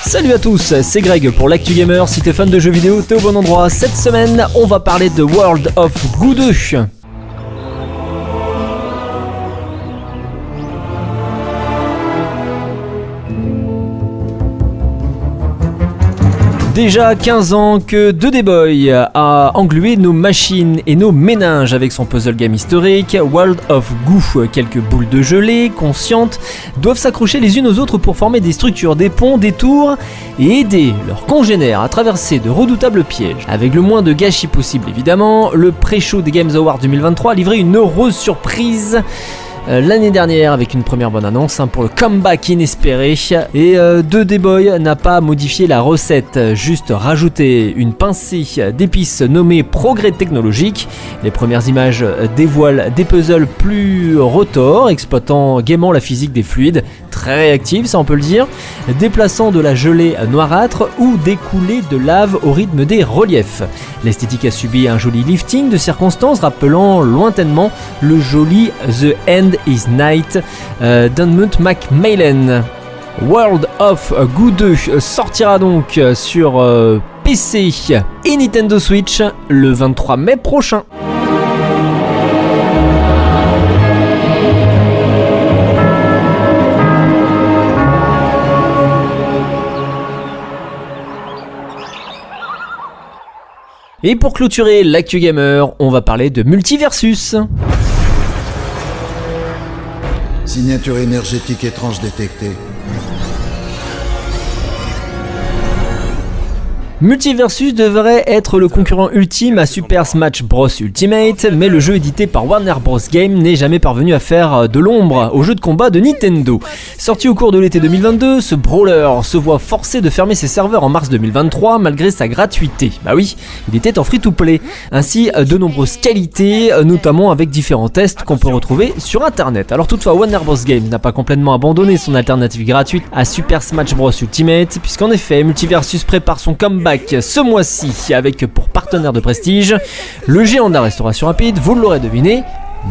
Salut à tous, c'est Greg pour l'Actu Gamer. Si t'es fan de jeux vidéo, t'es au bon endroit. Cette semaine, on va parler de World of Goo 2. Déjà 15 ans que 2D Boy a englué nos machines et nos méninges avec son puzzle game historique World of Goo. Quelques boules de gelée conscientes doivent s'accrocher les unes aux autres pour former des structures, des ponts, des tours et aider leurs congénères à traverser de redoutables pièges. Avec le moins de gâchis possible évidemment, le pré-show des Games Awards 2023 a livré une heureuse surprise l'année dernière avec une première bonne annonce pour le comeback inespéré. Et 2D Boy n'a pas modifié la recette, juste rajouté une pincée d'épices nommée progrès technologique. Les premières images dévoilent des puzzles plus retors, exploitant gaiement la physique des fluides, très réactifs ça on peut le dire, déplaçant de la gelée noirâtre ou des coulées de lave au rythme des reliefs. L'esthétique a subi un joli lifting de circonstances rappelant lointainement le joli The End is Night d'Edmund McMillan. World of Goo 2 sortira donc sur PC et Nintendo Switch le 23 mai prochain. Et pour clôturer l'actu gamer, on va parler de Multiversus. Signature énergétique étrange détectée. Multiversus devrait être le concurrent ultime à Super Smash Bros Ultimate, mais le jeu édité par Warner Bros Games n'est jamais parvenu à faire de l'ombre au jeu de combat de Nintendo. Sorti au cours de l'été 2022, ce brawler se voit forcé de fermer ses serveurs en mars 2023 malgré sa gratuité. Bah oui, il était en free-to-play. Ainsi, de nombreuses qualités, notamment avec différents tests qu'on peut retrouver sur internet. Alors toutefois, Warner Bros Games n'a pas complètement abandonné son alternative gratuite à Super Smash Bros Ultimate, puisqu'en effet, Multiversus prépare son comeback ce mois-ci avec pour partenaire de prestige le géant de la restauration rapide, vous l'aurez deviné,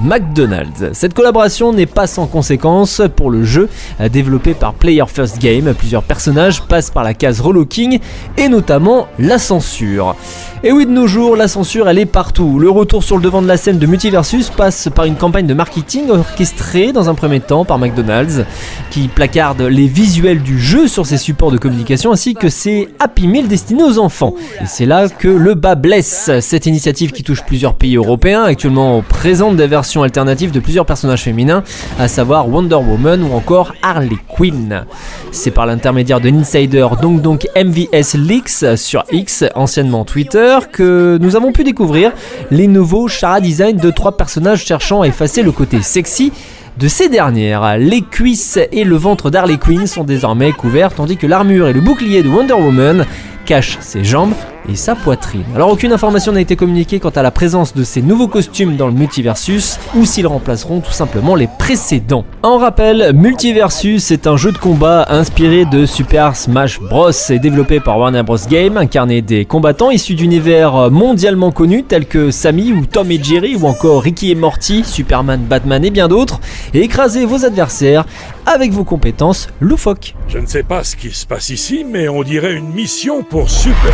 McDonald's. Cette collaboration n'est pas sans conséquences pour le jeu développé par Player First Game. Plusieurs personnages passent par la case relooking et notamment la censure. Et oui, de nos jours, la censure elle est partout. Le retour sur le devant de la scène de Multiversus passe par une campagne de marketing orchestrée dans un premier temps par McDonald's qui placarde les visuels du jeu sur ses supports de communication ainsi que ses Happy Meal destinés aux enfants. Et c'est là que le bas blesse. Cette initiative qui touche plusieurs pays européens actuellement présente des versions alternatives de plusieurs personnages féminins, à savoir Wonder Woman ou encore Harley Quinn. C'est par l'intermédiaire de l'insider donc MVS Leaks sur X, anciennement Twitter, que nous avons pu découvrir les nouveaux chara design de 3 personnages cherchant à effacer le côté sexy de ces dernières. Les cuisses et le ventre d'Harley Quinn sont désormais couverts, tandis que l'armure et le bouclier de Wonder Woman cachent ses jambes et sa poitrine. Alors aucune information n'a été communiquée quant à la présence de ces nouveaux costumes dans le Multiversus ou s'ils remplaceront tout simplement les précédents. En rappel, Multiversus est un jeu de combat inspiré de Super Smash Bros et développé par Warner Bros Games, incarné des combattants issus d'univers mondialement connus tels que Sammy ou Tom et Jerry ou encore Ricky et Morty, Superman, Batman et bien d'autres, et écraser vos adversaires avec vos compétences loufoques. Je ne sais pas ce qui se passe ici, mais on dirait une mission pour Superman.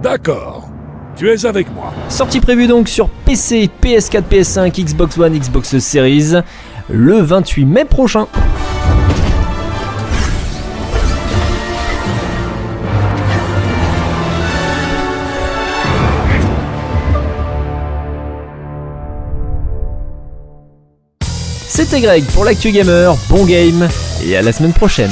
D'accord, tu es avec moi. Sortie prévue donc sur PC, PS4, PS5, Xbox One, Xbox Series le 28 mai prochain. C'était Greg pour l'Actu Gamer, bon game et à la semaine prochaine.